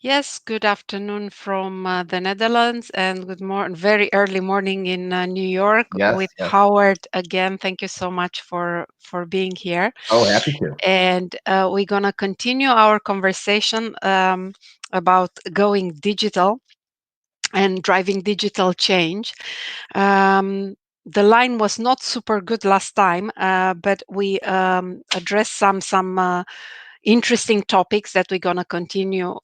Yes, good afternoon from the Netherlands and good morning, very early morning in New York Yes, with yes. Howard again. Thank you so much for being here. Oh, happy to. And we're gonna continue our conversation about going digital and driving digital change. The line was not super good last time, but we addressed some interesting topics that we're going to continue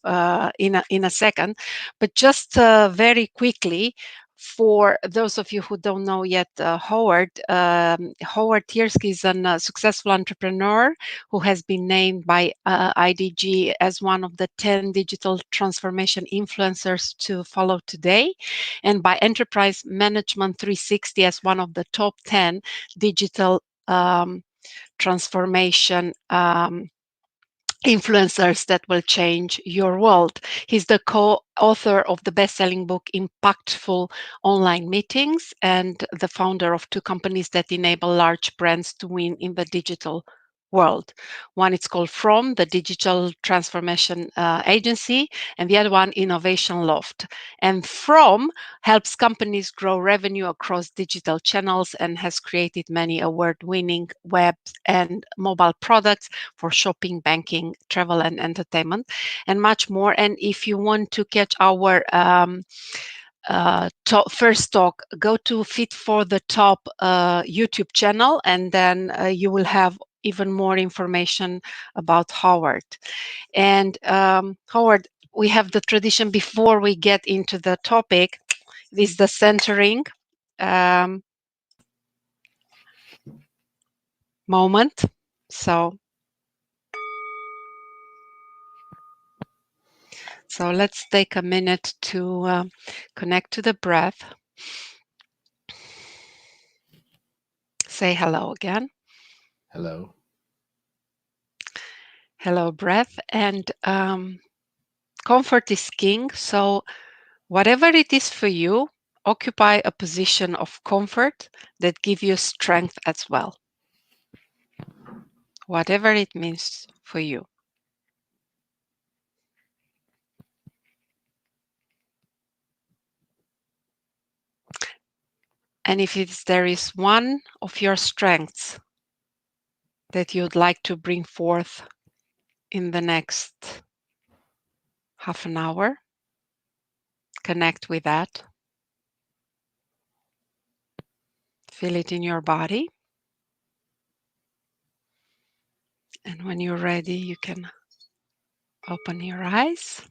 in a second. But just very quickly, for those of you who don't know yet, Howard Tiersky is a successful entrepreneur who has been named by IDG as one of the 10 digital transformation influencers to follow today, and by Enterprise Management 360 as one of the top 10 digital transformation influencers that will change your world. He's the co-author of the best-selling book Impactful Online Meetings and the founder of two companies that enable large brands to win in the digital world. One it's called From, the digital transformation agency, and the other one Innovation Loft. And From helps companies grow revenue across digital channels and has created many award-winning web and mobile products for shopping, banking, travel, and entertainment, and much more. And if you want to catch our first talk, go to Fit for the Top YouTube channel, and then you will have even more information about Howard. And Howard, we have the tradition before we get into the topic, is the centering um, moment. So let's take a minute to connect to the breath. Say hello again. Hello. Hello, breath. And comfort is king. So whatever it is for you, occupy a position of comfort that gives you strength as well. Whatever it means for you. And if there is one of your strengths that you'd like to bring forth in the next half an hour, connect with that. Feel it in your body. And when you're ready, you can open your eyes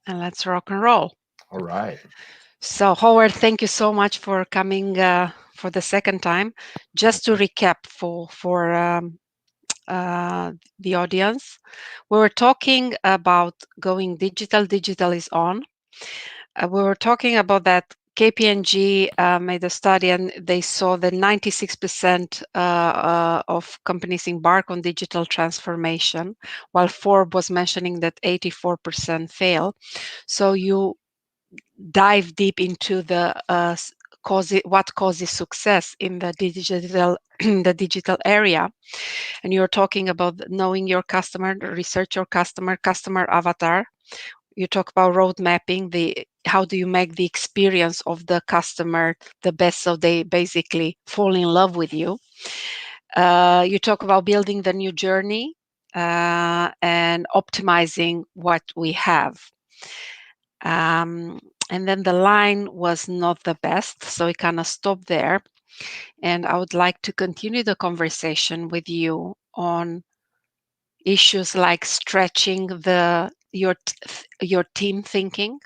and let's rock and roll. All right. So, Howard, thank you so much for coming for the second time. Just to recap for the audience, we were talking about going digital. Digital is on. We were talking about that KPMG made a study and they saw that 96% of companies embark on digital transformation, while Forbes was mentioning that 84% fail. So you dive deep into the what causes success in the digital the digital area, and you're talking about knowing your customer, research your customer avatar. You talk about road mapping, the how do you make the experience of the customer the best so they basically fall in love with you. You talk about building the new journey and optimizing what we have. um, and then the line was not the best, so we kind of stopped there, and I would like to continue the conversation with you on issues like stretching your team thinking,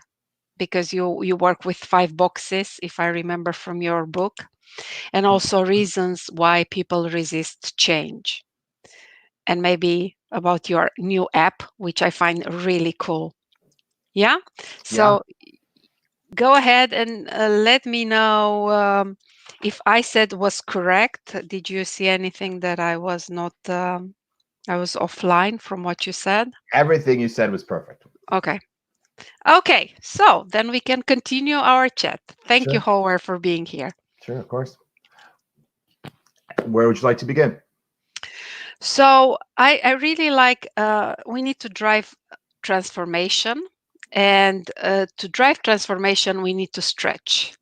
because you work with 5 boxes, if I remember from your book, and also reasons why people resist change, and maybe about your new app, which I find really cool. Yeah. Yeah. So go ahead and let me know if I said was correct. Did you see anything that I was not I was offline from what you said? Everything you said was perfect. Okay. Okay, so then we can continue our chat. Thank you, Sure. Howard, for being here. Sure, of course. Where would you like to begin? So I really like, we need to drive transformation. And to drive transformation, we need to stretch.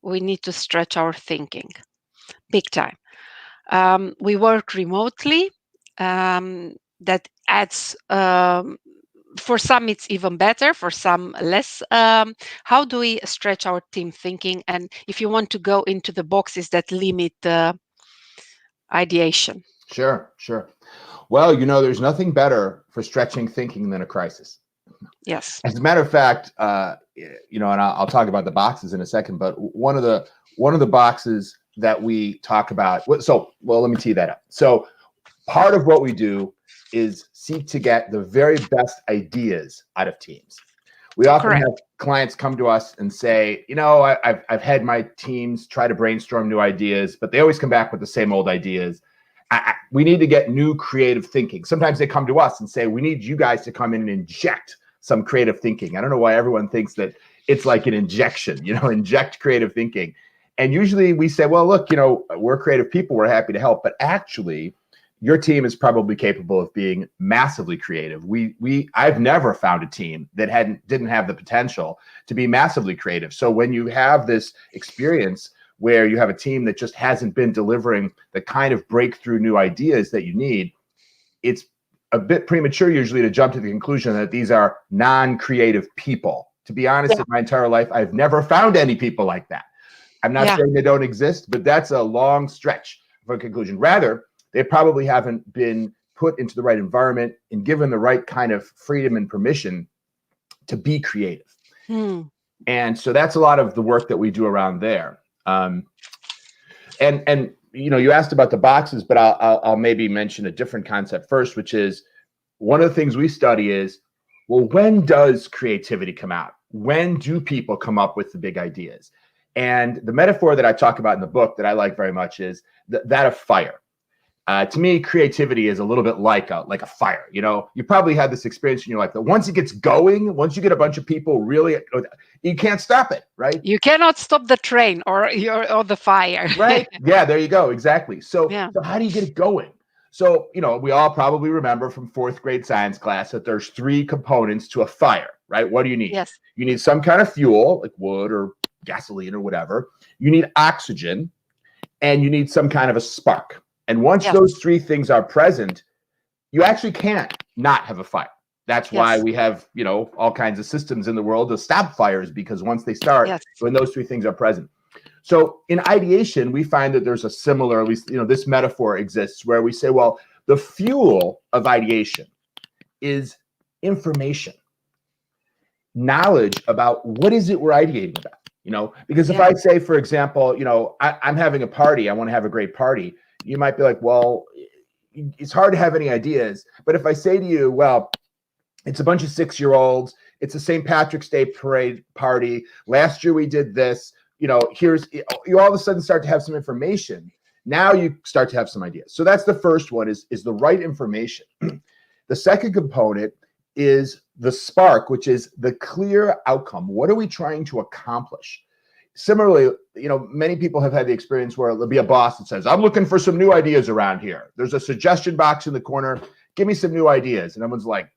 We need to stretch our thinking big time. We work remotely. That adds, for some, it's even better, for some, less. How do we stretch our team thinking? And if you want to go into the boxes that limit ideation. Sure, sure. Well, there's nothing better for stretching thinking than a crisis. Yes. As a matter of fact, and I'll talk about the boxes in a second, but one of the boxes that we talk about. Let me tee that up. So part of what we do is seek to get the very best ideas out of teams. We often Correct. have clients come to us and say, I've had my teams try to brainstorm new ideas, but they always come back with the same old ideas. We need to get new creative thinking. Sometimes they come to us and say, we need you guys to come in and inject some creative thinking. I don't know why everyone thinks that it's like an injection, inject creative thinking. And usually we say, well, look, we're creative people. We're happy to help. But actually, your team is probably capable of being massively creative. I've never found a team that didn't have the potential to be massively creative. So when you have this experience where you have a team that just hasn't been delivering the kind of breakthrough new ideas that you need, it's a bit premature usually to jump to the conclusion that these are non-creative people. To be honest, in my entire life, I've never found any people like that. I'm not saying they don't exist, but that's a long stretch of a conclusion. Rather, they probably haven't been put into the right environment and given the right kind of freedom and permission to be creative. And so that's a lot of the work that we do around there. And you asked about the boxes, but I'll maybe mention a different concept first, which is one of the things we study is, well, when does creativity come out? When do people come up with the big ideas? And the metaphor that I talk about in the book that I like very much is that of fire. To me, creativity is a little bit like a fire. You probably had this experience in your life that once it gets going, once you get a bunch of people really, you can't stop it, right? You cannot stop the train or the fire. Right? Yeah, there you go. Exactly. So how do you get it going? So, we all probably remember from 4th grade science class that there's 3 components to a fire, right? What do you need? Yes. You need some kind of fuel, like wood or gasoline or whatever. You need oxygen, and you need some kind of a spark. And once those 3 things are present, you actually can't not have a fire. That's why we have, all kinds of systems in the world to stop fires, because once they start, when those 3 things are present. So in ideation, we find that there's a similar, at least, this metaphor exists where we say, well, the fuel of ideation is information, knowledge about what is it we're ideating about, because if I say, for example, I'm having a party, I want to have a great party. You might be like, well, it's hard to have any ideas. But if I say to you, well, it's a bunch of 6-year-olds, it's a St. Patrick's Day parade party. Last year we did this, you all of a sudden start to have some information. Now you start to have some ideas. So that's the first one is the right information. The second component is the spark, which is the clear outcome. What are we trying to accomplish? Similarly, many people have had the experience where there'll be a boss that says, I'm looking for some new ideas around here. There's a suggestion box in the corner. Give me some new ideas. And everyone's like,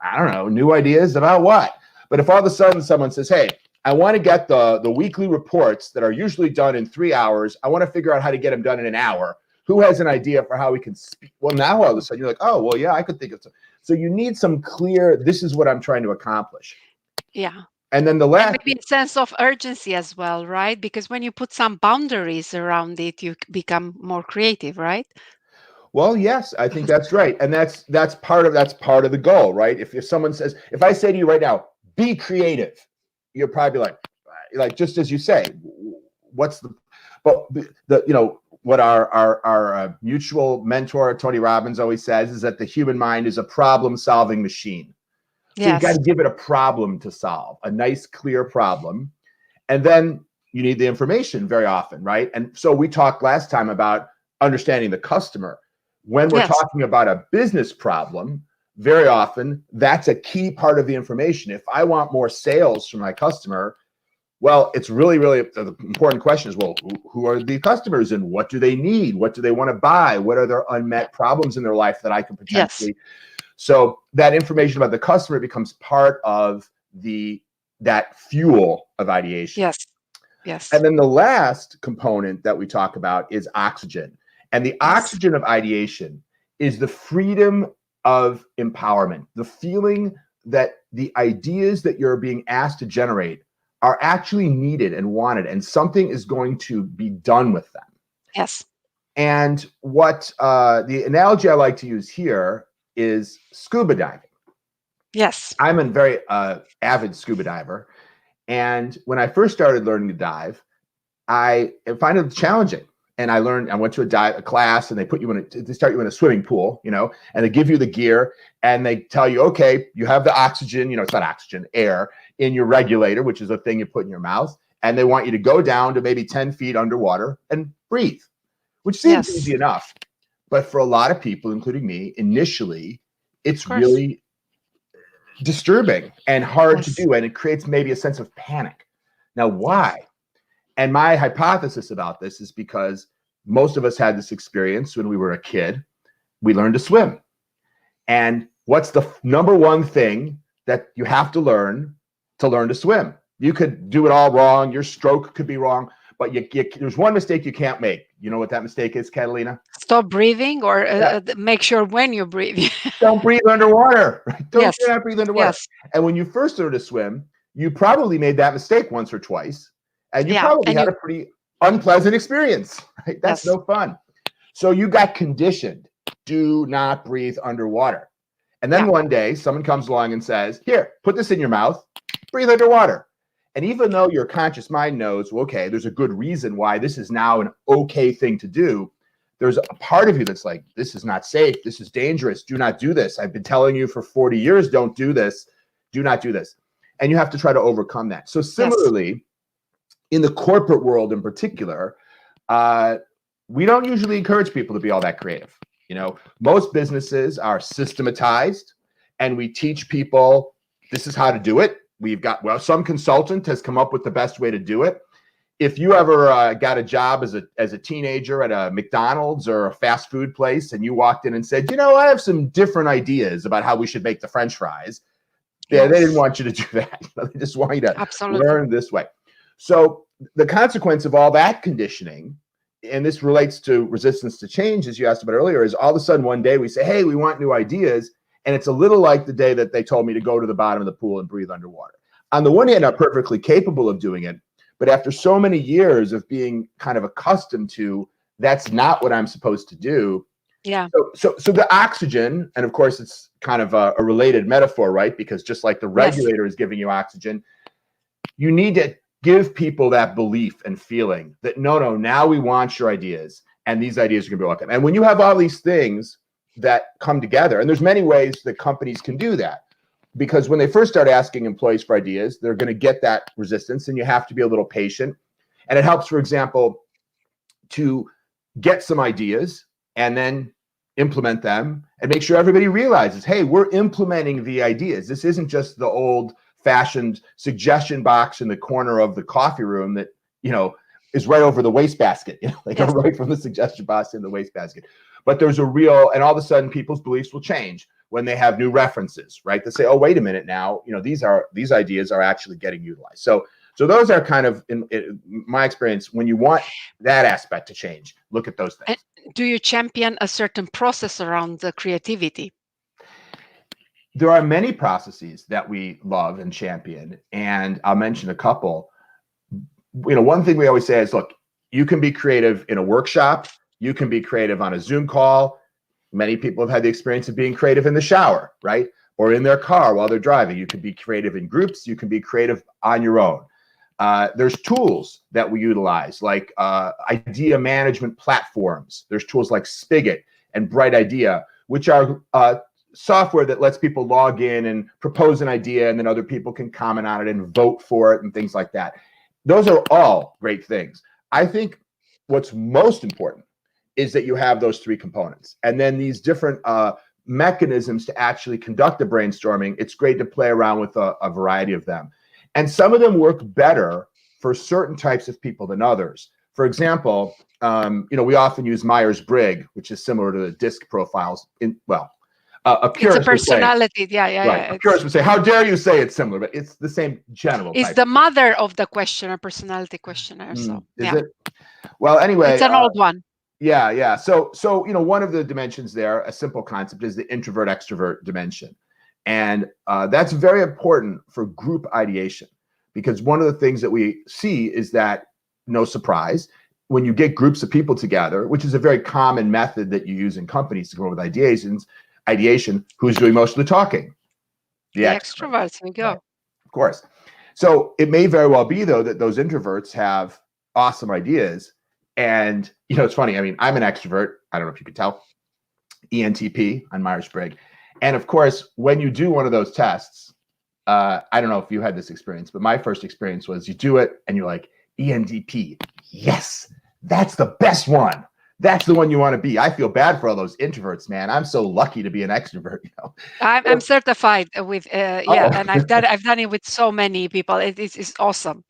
I don't know, new ideas about what? But if all of a sudden someone says, hey, I want to get the weekly reports that are usually done in 3 hours. I want to figure out how to get them done in an hour. Who has an idea for how we can speak? Well, now all of a sudden you're like, oh, well, yeah, I could think of some. So you need some clear, this is what I'm trying to accomplish. Yeah. And then the last, and maybe a sense of urgency as well, right? Because when you put some boundaries around it, you become more creative, right? Well, yes, I think that's right. And that's part of the goal, right? If someone says, if I say to you right now, be creative, you're probably like just as you say, what's what our mutual mentor Tony Robbins always says is that the human mind is a problem-solving machine. So you've got to give it a problem to solve, a nice, clear problem. And then you need the information very often, right? And so we talked last time about understanding the customer. When we're talking about a business problem, very often that's a key part of the information. If I want more sales from my customer, Well, it's really, really the important question is, well, who are the customers and what do they need? What do they want to buy? What are their unmet problems in their life that I can Yes. potentially? So that information about the customer becomes part of that fuel of ideation. Yes. Yes. And then the last component that we talk about is oxygen. And the Yes. oxygen of ideation is the freedom of empowerment, the feeling that the ideas that you're being asked to generate are actually needed and wanted, and something is going to be done with them. Yes. And what the analogy I like to use here is scuba diving. Yes. I'm a very avid scuba diver. And when I first started learning to dive, I find it challenging. And I went to a class, and they start you in a swimming pool, and they give you the gear, and they tell you, okay, you have the oxygen, it's not oxygen, air in your regulator, which is a thing you put in your mouth. And they want you to go down to maybe 10 feet underwater and breathe, which seems Yes. easy enough. But for a lot of people, including me, initially, Of it's course. really disturbing and hard to Yes. do. And it creates maybe a sense of panic. Now, Yes. why? And my hypothesis about this is because most of us had this experience when we were a kid. We learned to swim. And what's the number one thing that you have to learn to swim? You could do it all wrong. Your stroke could be wrong, but there's one mistake you can't make. You know what that mistake is, Catalina? Stop breathing, or Yeah. make sure when you breathe. Don't breathe underwater. Right? Don't Yes. breathe underwater. Yes. And when you first learned to swim, you probably made that mistake once or twice. And you Yeah. probably And had you. a pretty unpleasant experience, right? That's Yes. no fun. So you got conditioned, do not breathe underwater. And then Yeah. one day someone comes along and says, here, put this in your mouth, breathe underwater. And even though your conscious mind knows, well, okay, there's a good reason why this is now an okay thing to do, there's a part of you that's like, this is not safe. This is dangerous. Do not do this. I've been telling you for 40 years, don't do this. Do not do this. And you have to try to overcome that. So similarly, in the corporate world in particular, we don't usually encourage people to be all that creative. Most businesses are systematized, and we teach people this is how to do it. Some consultant has come up with the best way to do it. If you ever got a job as a teenager at a McDonald's or a fast food place, and you walked in and said, I have some different ideas about how we should make the French fries. Yeah, they didn't want you to do that. They just want you to learn this way. So the consequence of all that conditioning, and this relates to resistance to change, as you asked about earlier, is all of a sudden one day we say, hey, we want new ideas. And it's a little like the day that they told me to go to the bottom of the pool and breathe underwater. On the one hand, I'm perfectly capable of doing it. But after so many years of being kind of accustomed to that's not what I'm supposed to do. Yeah. So the oxygen, and of course, it's kind of a related metaphor, right? Because just like the regulator is giving you oxygen, you need to give people that belief and feeling that, no, now we want your ideas, and these ideas are going to be welcome. And when you have all these things that come together, and there's many ways that companies can do that, because when they first start asking employees for ideas, they're going to get that resistance, and you have to be a little patient. And it helps, for example, to get some ideas and then implement them and make sure everybody realizes, hey, we're implementing the ideas. This isn't just the old-fashioned suggestion box in the corner of the coffee room that, is right over the wastebasket. They go right from the suggestion box in the wastebasket. But there's a real, and all of a sudden people's beliefs will change when they have new references, right? They say, oh, wait a minute now, these ideas are actually getting utilized. So those are kind of, in my experience, when you want that aspect to change, look at those things. And do you champion a certain process around the creativity? There are many processes that we love and champion, and I'll mention a couple. One thing we always say is, look, you can be creative in a workshop. You can be creative on a Zoom call. Many people have had the experience of being creative in the shower, right? Or in their car while they're driving. You can be creative in groups. You can be creative on your own. There's tools that we utilize, like idea management platforms. There's tools like Spigot and Bright Idea, which are software that lets people log in and propose an idea, and then other people can comment on it and vote for it and things like that. Those are all great things. I think what's most important is that you have those three components, and then these different mechanisms to actually conduct the brainstorming. It's great to play around with a variety of them. And some of them work better for certain types of people than others. For example, we often use Myers-Briggs, which is similar to the DISC profiles. A It's a purist would say, personality. Yeah, yeah, right. yeah. A purist would say, "How dare you say it's similar?" But it's the same general It's type. the mother of the questionnaire, personality questionnaire. So Is yeah, it? Well, it's anyway, an old one. yeah. So one of the dimensions there, a simple concept, is the introvert extrovert dimension, and that's very important for group ideation, because one of the things that we see is that, no surprise, when you get groups of people together, which is a very common method that you use in companies to come up with ideation, who's doing most of the talking? The The extrovert. extroverts, we go. Right. Of course. So it may very well be, though, that those introverts have awesome ideas. And, it's funny. I mean, I'm an extrovert. I don't know if you could tell. ENTP on Myers-Briggs. And of course, when you do one of those tests, I don't know if you had this experience, but my first experience was you do it and you're like, ENTP. Yes, that's the best one. That's the one you want to be. I feel bad for all those introverts, man. I'm so lucky to be an extrovert. I'm certified with Oh. and I've done it with so many people. It's awesome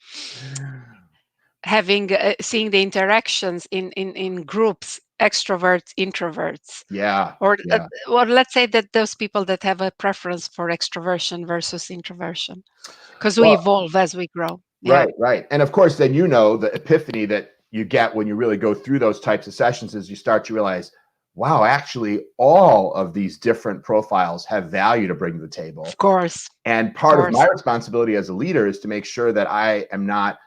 having seeing the interactions in groups, extroverts, introverts. Yeah. Or Yeah. let's say that those people that have a preference for extroversion versus introversion, because we Well, evolve as we grow. Yeah, right. And of course, then the epiphany that you get when you really go through those types of sessions is you start to realize, wow, actually, all of these different profiles have value to bring to the table. of course. And part of my responsibility as a leader is to make sure that I am not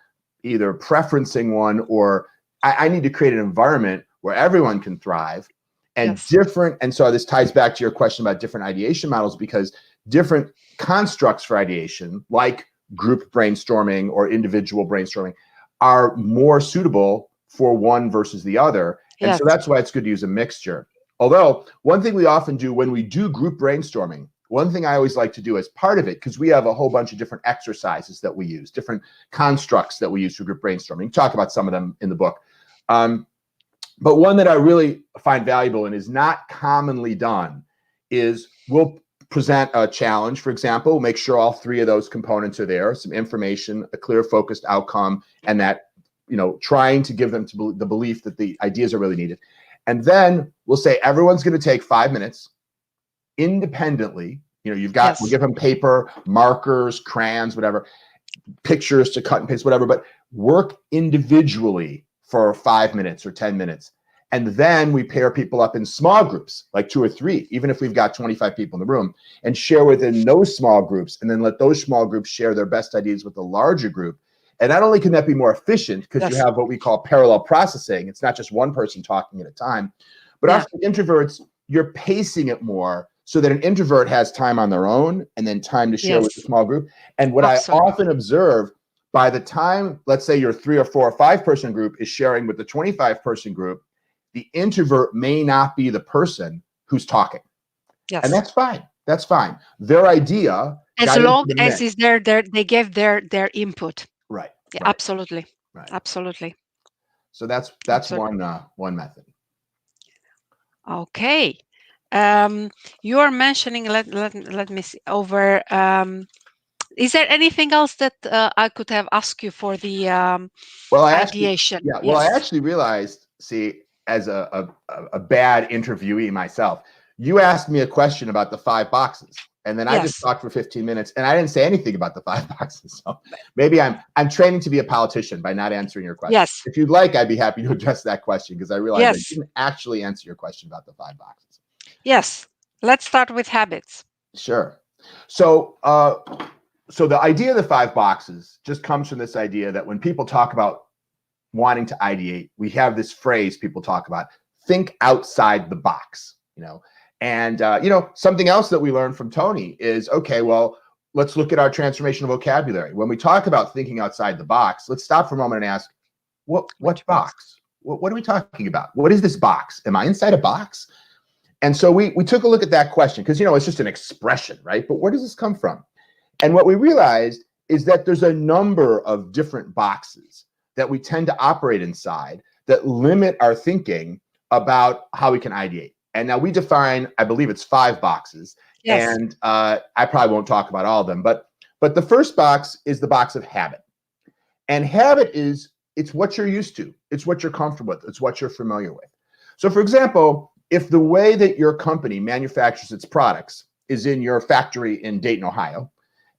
either preferencing one, or I need to create an environment where everyone can thrive. And different. And so this ties back to your question about different ideation models, because different constructs for ideation, like group brainstorming or individual brainstorming, are more suitable for one versus the other. And so that's why it's good to use a mixture. Although one thing we often do when we do group brainstorming, one thing I always like to do as part of it, because we have a whole bunch of different exercises that we use, different constructs that we use for group brainstorming. Talk about some of them in the book. But one that I really find valuable and is not commonly done is we'll present a challenge, for example, make sure all three of those components are there, some information, a clear focused outcome, and that, trying to give them the belief that the ideas are really needed. And then we'll say everyone's going to take 5 minutes independently. We'll give them paper, markers, crayons, whatever, pictures to cut and paste, whatever, but work individually for 5 minutes or 10 minutes. And then we pair people up in small groups, like 2 or 3, even if we've got 25 people in the room, and share within those small groups, and then let those small groups share their best ideas with the larger group. And not only can that be more efficient, because you have what we call parallel processing. It's not just one person talking at a time, but also introverts, you're pacing it more so that an introvert has time on their own and then time to share with the small group. And what I often observe, by the time, let's say your 3 or 4 or 5 person group is sharing with the 25 person group, the introvert may not be the person who's talking. And that's fine. That's fine. Their idea, as long as is they gave their input. Right. Yeah, absolutely. Right. Absolutely. So that's one method. Okay. You are mentioning, let me see over. Is there anything else that I could have asked you for the ideation? I actually realized, as a bad interviewee myself, you asked me a question about the 5 boxes, and then I just talked for 15 minutes, and I didn't say anything about the 5 boxes. So maybe I'm training to be a politician by not answering your question. Yes. If you'd like, I'd be happy to address that question, because I realized I didn't actually answer your question about the 5 boxes. Yes. Let's start with habits. Sure. So the idea of the 5 boxes just comes from this idea that when people talk about wanting to ideate, we have this phrase people talk about: think outside the box. And something else that we learned from Tony is, okay, well, let's look at our transformational vocabulary. When we talk about thinking outside the box, let's stop for a moment and ask, what box? What are we talking about? What is this box? Am I inside a box? And so we took a look at that question, because it's just an expression, right? But where does this come from? And what we realized is that there's a number of different boxes that we tend to operate inside that limit our thinking about how we can ideate. And now we define, I believe it's 5 boxes. Yes. And I probably won't talk about all of them, but the first box is the box of habit. And habit is, it's what you're used to. It's what you're comfortable with. It's what you're familiar with. So for example, if the way that your company manufactures its products is in your factory in Dayton, Ohio,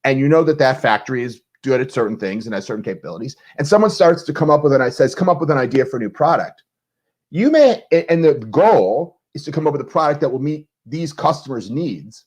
and you know that that factory is good at certain things and has certain capabilities, and someone starts to come up with an idea for a new product, you may, and the goal is to come up with a product that will meet these customers' needs.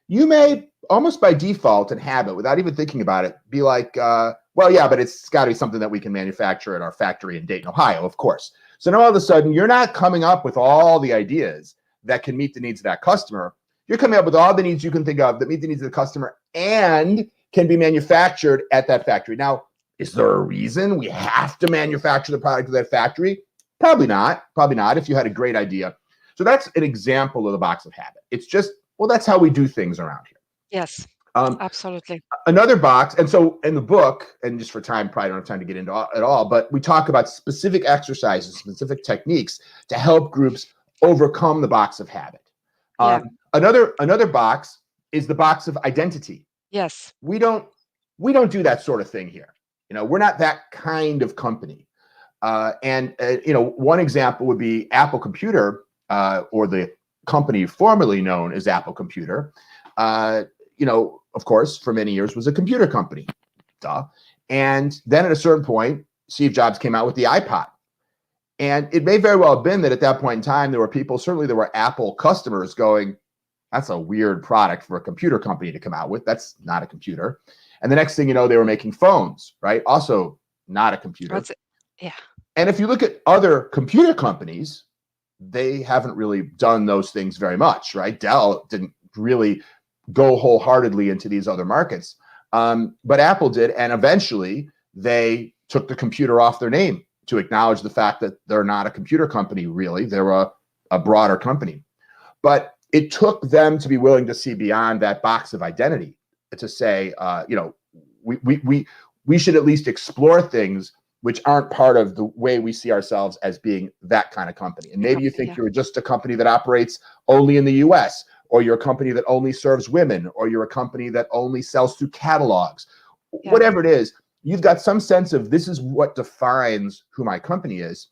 You may almost by default and habit, without even thinking about it, be like, well, yeah, but it's got to be something that we can manufacture at our factory in Dayton, Ohio, of course. So now all of a sudden, you're not coming up with all the ideas that can meet the needs of that customer. You're coming up with all the needs you can think of that meet the needs of the customer and can be manufactured at that factory. Now, is there a reason we have to manufacture the product at that factory? Probably not. Probably not if you had a great idea. So that's an example of the box of habit. It's just, well, that's how we do things around here. Yes, Um, absolutely. Another box, and so in the book, and just for time, probably don't have time to get into it all, but we talk about specific exercises, specific techniques to help groups overcome the box of habit. Yeah. Another box is the box of identity. Yes. We don't do that sort of thing here. We're not that kind of company. One example would be Apple Computer, or the company formerly known as Apple Computer. Of course, for many years was a computer company. Duh. And then at a certain point, Steve Jobs came out with the iPod. And it may very well have been that at that point in time, there were people, certainly there were Apple customers going, that's a weird product for a computer company to come out with. That's not a computer. And the next thing you know, they were making phones, right? Also not a computer. Yeah. And if you look at other computer companies, they haven't really done those things very much, right? Dell didn't really go wholeheartedly into these other markets. But Apple did. And eventually they took the computer off their name to acknowledge the fact that they're not a computer company, really. They're a broader company. But it took them to be willing to see beyond that box of identity to say, we should at least explore things which aren't part of the way we see ourselves as being that kind of company. And maybe you think you're just a company that operates only in the US, or you're a company that only serves women, or you're a company that only sells through catalogs. Yeah. Whatever it is, you've got some sense of this is what defines who my company is.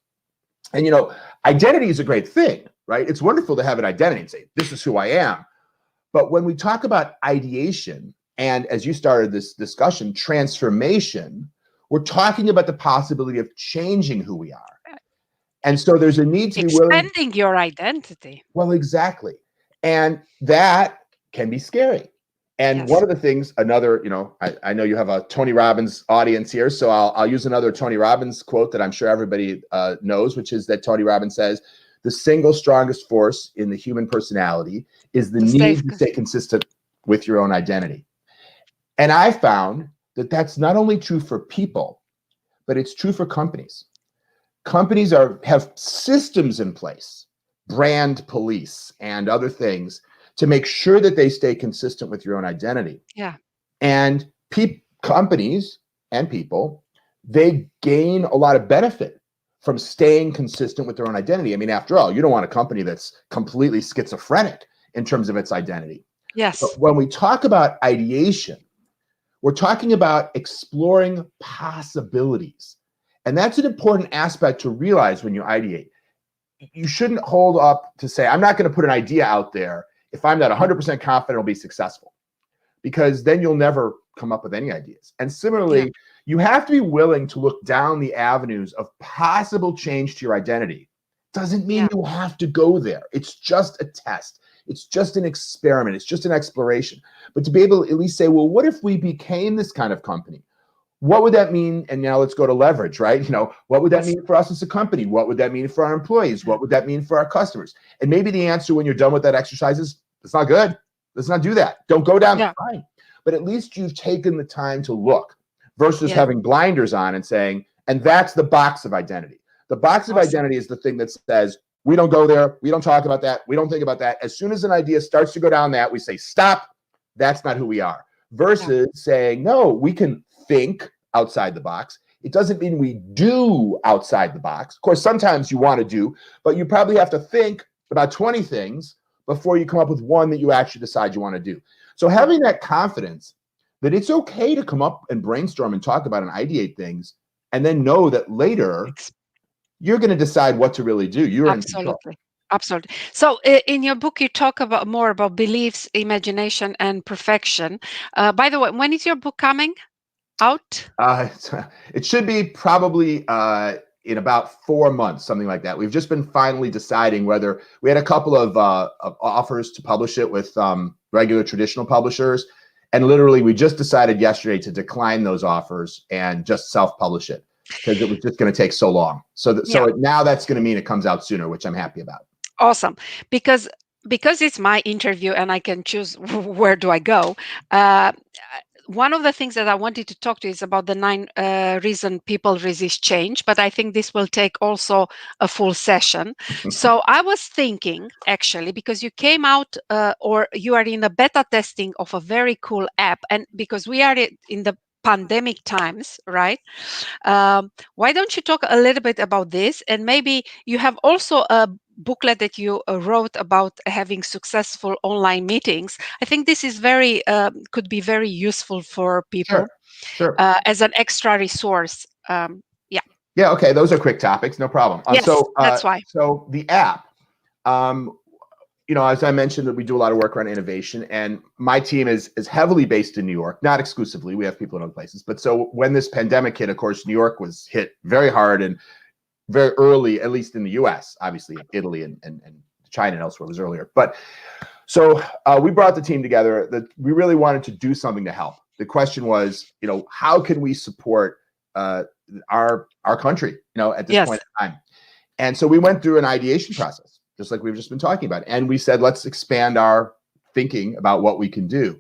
And, identity is a great thing, right? It's wonderful to have an identity and say, this is who I am. But when we talk about ideation, and as you started this discussion, transformation, we're talking about the possibility of changing who we are. And so there's a need to be willing. Expanding your identity. Well, exactly. And that can be scary. And yes. One of the things, I know you have a Tony Robbins audience here, so I'll use another Tony Robbins quote that I'm sure everybody knows, which is that Tony Robbins says, the single strongest force in the human personality is the need to stay consistent with your own identity. And I found that that's not only true for people, but it's true for companies. Companies have systems in place, brand police and other things, to make sure that they stay consistent with your own identity. Yeah. And companies and people, they gain a lot of benefit from staying consistent with their own identity. I mean, after all, you don't want a company that's completely schizophrenic in terms of its identity. Yes. But when we talk about ideation, we're talking about exploring possibilities. And that's an important aspect to realize when you ideate. You shouldn't hold up to say, I'm not going to put an idea out there if I'm not 100% confident it'll be successful, because then you'll never come up with any ideas. And similarly, you have to be willing to look down the avenues of possible change to your identity. Doesn't mean you have to go there. It's just a test. It's just an experiment. It's just an exploration. But to be able to at least say, well, what if we became this kind of company? What would that mean? And now let's go to leverage, right? What would that mean for us as a company? What would that mean for our employees? What would that mean for our customers? And maybe the answer when you're done with that exercise is, it's not good. Let's not do that. Don't go down. Fine. But at least you've taken the time to look versus having blinders on and saying, and that's the box of identity. The box of identity is the thing that says, we don't go there. We don't talk about that. We don't think about that. As soon as an idea starts to go down that, we say, stop. That's not who we are. Versus saying, no, we can think outside the box. It doesn't mean we do outside the box. Of course, sometimes you want to do, but you probably have to think about 20 things before you come up with one that you actually decide you want to do. So having that confidence that it's okay to come up and brainstorm and talk about and ideate things, and then know that later Ex- you're going to decide what to really do. You're in control. Absolutely. Absolutely. So, in your book, you talk about more about beliefs, imagination, and perfection. By the way, when is your book coming out? It should be probably in about 4 months, something like that. We've just been finally deciding whether we had a couple of offers to publish it with regular traditional publishers. And literally, we just decided yesterday to decline those offers and just self-publish it because it was just going to take so long. So now that's going to mean it comes out sooner, which I'm happy about. Awesome, because it's my interview and I can choose where do I go. One of the things that I wanted to talk to is about the 9 reason people resist change, but I think this will take also a full session. So I was thinking, actually, because you came out or you are in the beta testing of a very cool app, and because we are in the pandemic times, right? Why don't you talk a little bit about this? And maybe you have also a booklet that you wrote about having successful online meetings. I think this is very could be very useful for people Sure. as an extra resource. Yeah. Yeah. Okay. Those are quick topics. No problem. Yes, that's why. So the app, as I mentioned, that we do a lot of work around innovation, and my team is heavily based in New York, not exclusively. We have people in other places. But so when this pandemic hit, of course, New York was hit very hard and very early, at least in the US. Obviously, Italy and China and elsewhere was earlier. But so we brought the team together that we really wanted to do something to help. The question was, how can we support our country, at this point in time? And so we went through an ideation process, just like we've just been talking about. And we said, let's expand our thinking about what we can do.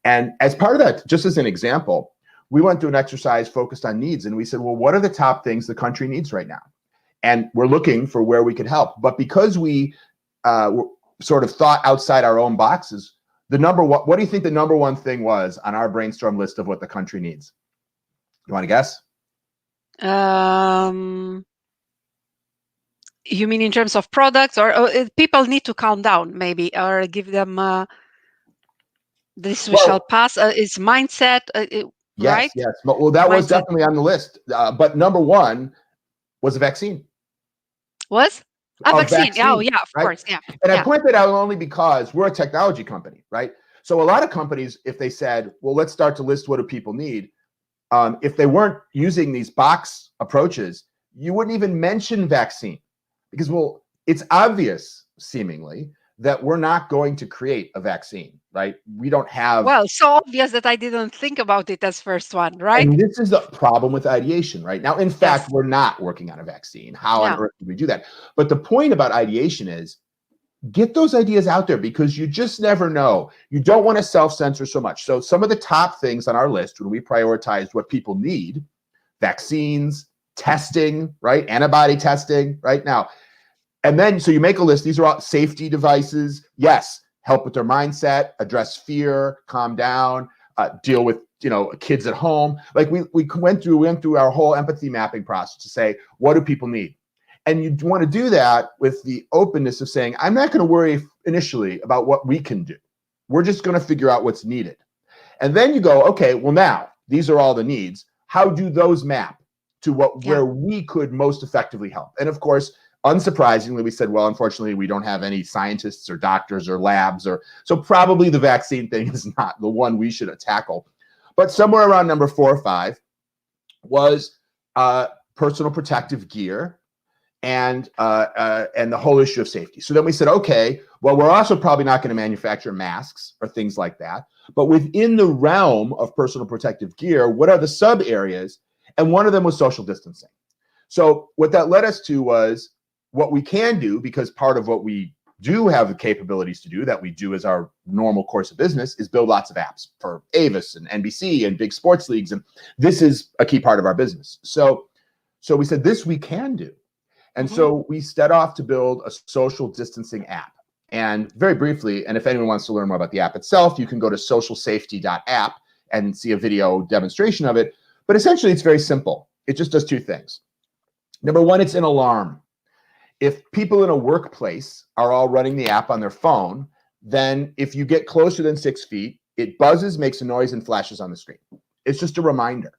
And as part of that, just as an example, we went through an exercise focused on needs. And we said, well, what are the top things the country needs right now? And we're looking for where we could help. But because we sort of thought outside our own boxes, what do you think the number one thing was on our brainstorm list of what the country needs? You want to guess? You mean in terms of products, or people need to calm down, maybe, or give them this we shall pass? Is mindset, right? Yes. Well, that was definitely on the list. But number one was a vaccine. Was? A vaccine. Oh, yeah, of course. Yeah. And I point that out only because we're a technology company, right? So a lot of companies, if they said, well, let's start to list what do people need, if they weren't using these box approaches, you wouldn't even mention vaccine because, well, it's obvious, seemingly, that we're not going to create a vaccine, right? We don't have... Well, so obvious that I didn't think about it as first one, right? And this is the problem with ideation, right? Now, in fact, we're not working on a vaccine. How on earth do we do that? But the point about ideation is get those ideas out there because you just never know. You don't want to self-censor so much. So some of the top things on our list when we prioritized what people need, vaccines, testing, right? Antibody testing, right? Now, and then, so you make a list. These are all safety devices. Yes, help with their mindset, address fear, calm down, deal with kids at home. Like we went through our whole empathy mapping process to say, what do people need? And you want to do that with the openness of saying, I'm not going to worry initially about what we can do. We're just going to figure out what's needed. And then you go, okay, well now these are all the needs. How do those map to where we could most effectively help? And of course, unsurprisingly, we said, well, unfortunately, we don't have any scientists or doctors or labs, so probably the vaccine thing is not the one we should tackle. But somewhere around number 4 or 5 was personal protective gear and the whole issue of safety. So then we said, okay, well, we're also probably not going to manufacture masks or things like that. But within the realm of personal protective gear, what are the sub areas? And one of them was social distancing. So what that led us to was what we can do, because part of what we do have the capabilities to do that we do as our normal course of business is build lots of apps for Avis and NBC and big sports leagues. And this is a key part of our business. So we said this we can do. And so we set off to build a social distancing app. And very briefly, and if anyone wants to learn more about the app itself, you can go to socialsafety.app and see a video demonstration of it. But essentially, it's very simple. It just does 2 things. Number one, it's an alarm. If people in a workplace are all running the app on their phone, then if you get closer than 6 feet, It buzzes, makes a noise, and flashes on the screen. It's just a reminder.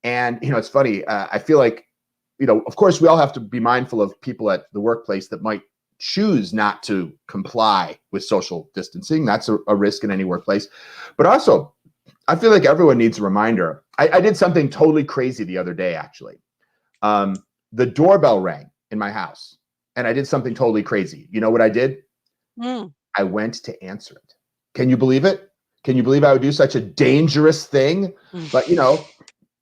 And, it's funny. I feel like, of course, we all have to be mindful of people at the workplace that might choose not to comply with social distancing. That's a risk in any workplace. But also, I feel like everyone needs a reminder. I did something totally crazy the other day, actually. The doorbell rang in my house, and I did something totally crazy. You know what I did? I went to answer it. Can you believe it? Can you believe I would do such a dangerous thing? But,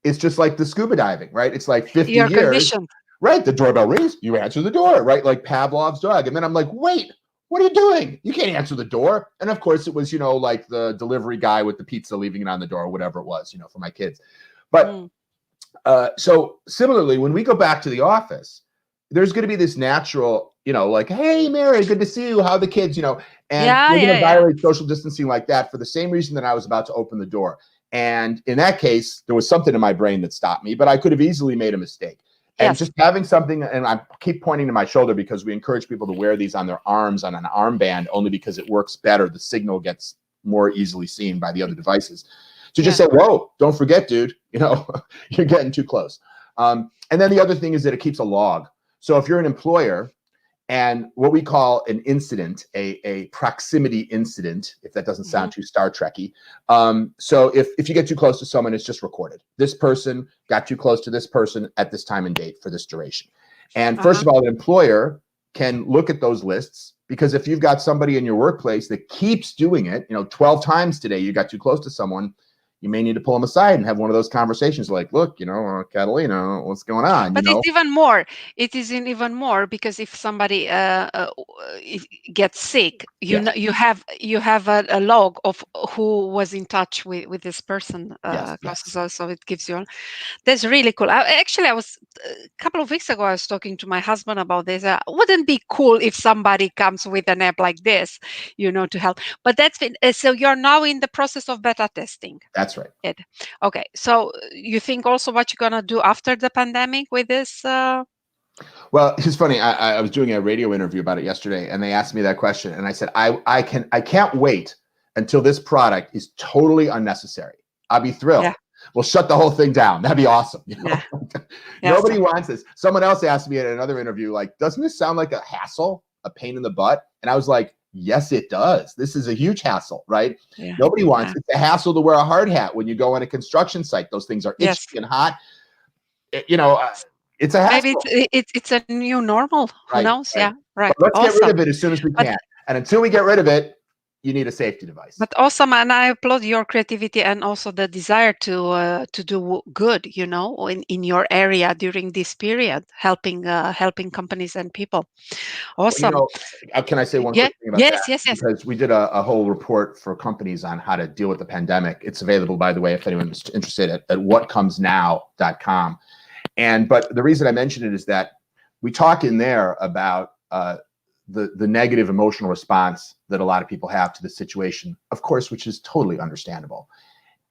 it's just like the scuba diving, right? It's like 50 You're years. conditioned. Right. The doorbell rings. You answer the door, right? Like Pavlov's dog. And then I'm like, wait, what are you doing? You can't answer the door. And of course, it was, like the delivery guy with the pizza leaving it on the door, or whatever it was, for my kids. But so similarly, when we go back to the office, there's going to be this natural, like, hey, Mary, good to see you. How are the kids, and we're going to violate social distancing like that for the same reason that I was about to open the door. And in that case, there was something in my brain that stopped me, but I could have easily made a mistake. And just having something, and I keep pointing to my shoulder because we encourage people to wear these on their arms on an armband only because it works better. The signal gets more easily seen by the other devices. To just say, whoa, don't forget, dude, you're getting too close. And then the other thing is that it keeps a log. So if you're an employer, and what we call an incident, a proximity incident, if that doesn't sound too Star Trek-y. So if you get too close to someone, it's just recorded. This person got too close to this person at this time and date for this duration. And first of all, an employer can look at those lists, because if you've got somebody in your workplace that keeps doing it, 12 times today you got too close to someone, you may need to pull them aside and have one of those conversations like, look, Catalina, what's going on? But it's even more. It is even more because if somebody gets sick, you have a log of who was in touch with this person. So it gives you. That's really cool. I was a couple of weeks ago. I was talking to my husband about this. Wouldn't be cool if somebody comes with an app like this, to help. But that's been so. You're now in the process of beta testing. That's right. Okay. So you think also what you're gonna do after the pandemic with this? Well, it's funny. I was doing a radio interview about it yesterday, and they asked me that question, and I said, I can't wait until this product is totally unnecessary. I'll be thrilled. Yeah. We'll shut the whole thing down. That'd be awesome. Nobody so. wants this. Someone else asked me at another interview, like, doesn't this sound like a hassle, a pain in the butt? And I was like, yes, it does. This is a huge hassle, right? Yeah. Nobody wants it. It's a hassle to wear a hard hat when you go on a construction site. Those things are itchy and hot. It's a hassle. Maybe it's a new normal. Who knows? Right. Yeah, right. But let's get rid of it as soon as we can. And until we get rid of it, you need a safety device. But awesome, and I applaud your creativity and also the desire to do good, in your area during this period, helping companies and people. Awesome. Can I say one quick thing about that? Yes. Because we did a whole report for companies on how to deal with the pandemic. It's available, by the way, if anyone's interested, at whatcomesnow.com. But the reason I mention it is that we talk in there about the negative emotional response that a lot of people have to the situation, of course, which is totally understandable.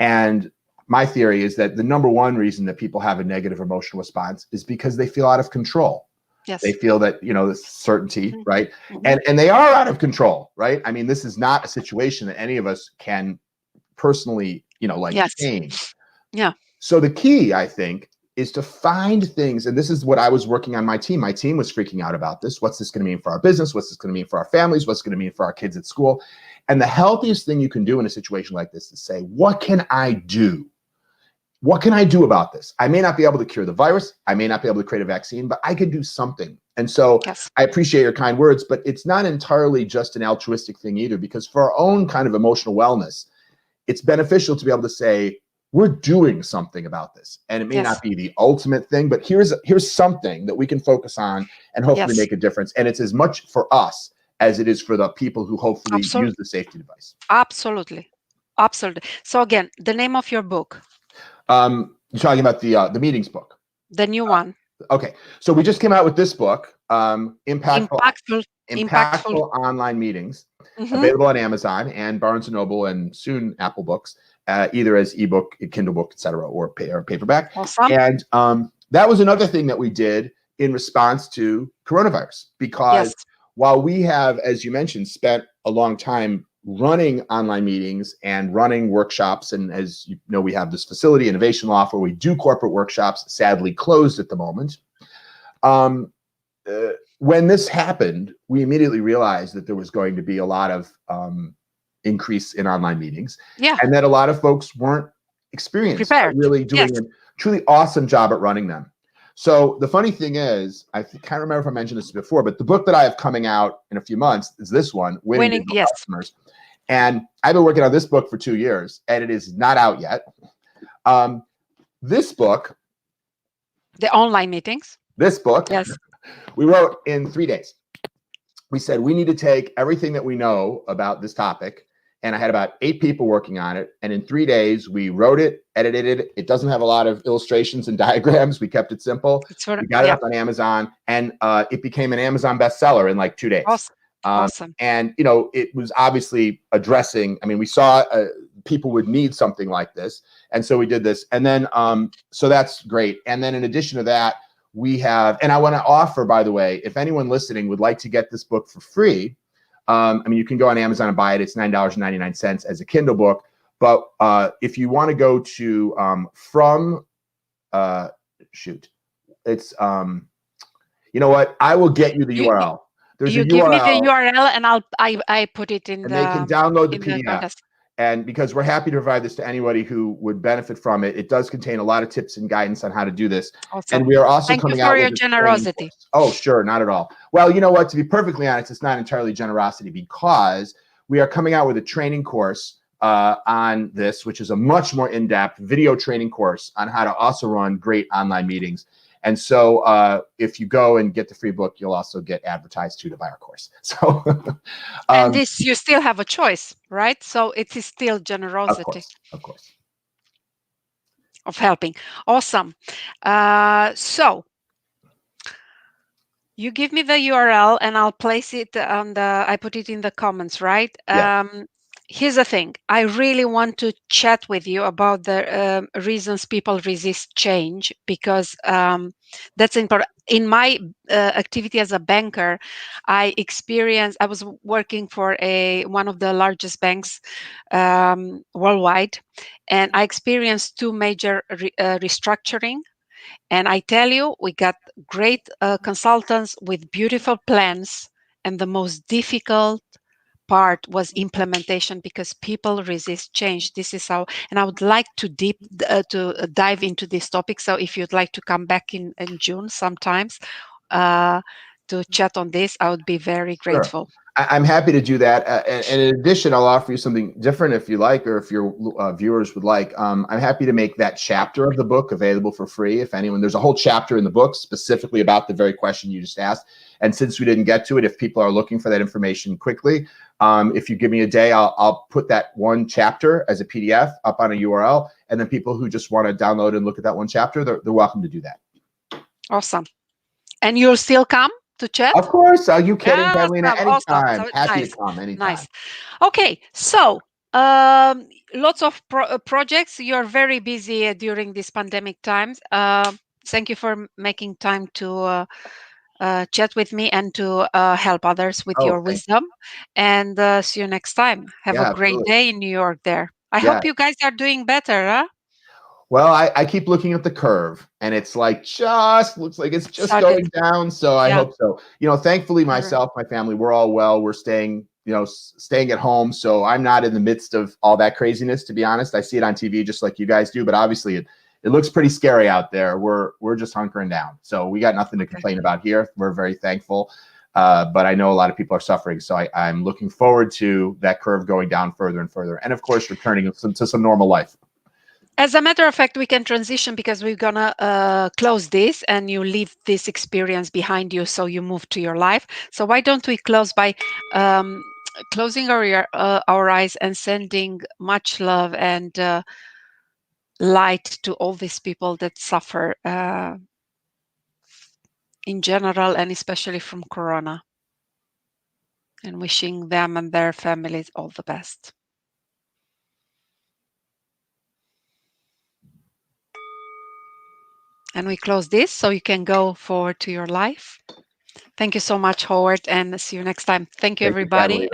And my theory is that the number one reason that people have a negative emotional response is because they feel out of control. Yes. They feel that, the certainty, right? And they are out of control, right? I mean, this is not a situation that any of us can personally, change. Yeah. So the key, I think, is to find things, and this is what I was working on my team. My team was freaking out about this. What's this going to mean for our business? What's this going to mean for our families? What's going to mean for our kids at school? And the healthiest thing you can do in a situation like this is say, what can I do? What can I do about this? I may not be able to cure the virus. I may not be able to create a vaccine, but I can do something. And so I appreciate your kind words, but it's not entirely just an altruistic thing either, because for our own kind of emotional wellness, it's beneficial to be able to say, we're doing something about this. And it may not be the ultimate thing, but here's something that we can focus on and hopefully make a difference. And it's as much for us as it is for the people who hopefully use the safety device. Absolutely. So again, the name of your book. You're talking about the meetings book. The new one. Okay. So we just came out with this book, Impactful Online Meetings, available on Amazon and Barnes & Noble and soon Apple Books. Either as ebook, Kindle book, etc., or paperback. Awesome. And that was another thing that we did in response to coronavirus, because while we have, as you mentioned, spent a long time running online meetings and running workshops. And as you know, we have this facility, Innovation Loft, where we do corporate workshops, sadly closed at the moment. When this happened, we immediately realized that there was going to be a lot of increase in online meetings, and that a lot of folks weren't experienced at really doing a truly awesome job at running them. So the funny thing is, I can't remember if I mentioned this before, but the book that I have coming out in a few months is this one, Winning Digital Customers. And I've been working on this book for 2 years, and it is not out yet. This book, the online meetings, this book, we wrote in 3 days. We said we need to take everything that we know about this topic, and I had about 8 people working on it. And in 3 days, we wrote it, edited it. It doesn't have a lot of illustrations and diagrams. We kept it simple. We got it up on Amazon, and it became an Amazon bestseller in like 2 days. Awesome. And, you know, it was obviously addressing, I mean, we saw people would need something like this. And so we did this. And then, so that's great. And then in addition to that, we have, and I want to offer, by the way, if anyone listening would like to get this book for free, I mean, you can go on Amazon and buy it. It's $9.99 as a Kindle book. But if you want to go to it's, you know what? I will get you the URL. There's a URL. Give me the URL, and I put it in. And they can download the PDF. And because we're happy to provide this to anybody who would benefit from it, it does contain a lot of tips and guidance on how to do this. Awesome. And we are also coming out with your generosity. Oh, sure, not at all. Well, you know what? To be perfectly honest, it's not entirely generosity, because we are coming out with a training course on this, which is a much more in-depth video training course on how to also run great online meetings. And so if you go and get the free book, you'll also get advertised to buy our course. So, and this, you still have a choice, right? So it is still generosity. Of course. Of helping. Awesome. So you give me the URL, and I'll place it on I put it in the comments, right? Here's the thing. I really want to chat with you about the reasons people resist change, because that's important. In my activity as a banker, I was working for one of the largest banks worldwide, and I experienced 2 major restructuring. And I tell you, we got great consultants with beautiful plans, and the most difficult part was implementation, because people resist change. This is how, and I would like to dive into this topic. So if you'd like to come back in June sometimes to chat on this, I would be very grateful. Sure. I'm happy to do that. And in addition, I'll offer you something different if you like, or if your viewers would like. I'm happy to make that chapter of the book available for free. If anyone, there's a whole chapter in the book specifically about the very question you just asked. And since we didn't get to it, if people are looking for that information quickly, if you give me a day, I'll put that one chapter as a PDF up on a URL. And then people who just want to download and look at that one chapter, they're welcome to do that. Awesome. And you'll still come to chat? Of course. Are you kidding, Carolina? Anytime. Awesome. Happy to come anytime. Nice. Okay. So lots of projects. You're very busy during these pandemic times. Thank you for making time to chat with me and to help others with your wisdom. And see you next time. Have a great day in New York there. I hope you guys are doing better, huh? Well, I keep looking at the curve, and it's like looks like it's just going down. So I hope so. You know, thankfully, myself, my family, we're all well. We're staying at home. So I'm not in the midst of all that craziness, to be honest. I see it on TV just like you guys do, but obviously it looks pretty scary out there. We're just hunkering down. So we got nothing to complain about here. We're very thankful. But I know a lot of people are suffering. So I'm looking forward to that curve going down further and further. And of course, returning to some normal life. As a matter of fact, we can transition, because we're going to close this, and you leave this experience behind you, so you move to your life. So why don't we close by closing our eyes and sending much love and light to all these people that suffer in general, and especially from Corona, and wishing them and their families all the best. And we close this, so you can go forward to your life. Thank you so much, Howard, and see you next time. Thank you, everybody.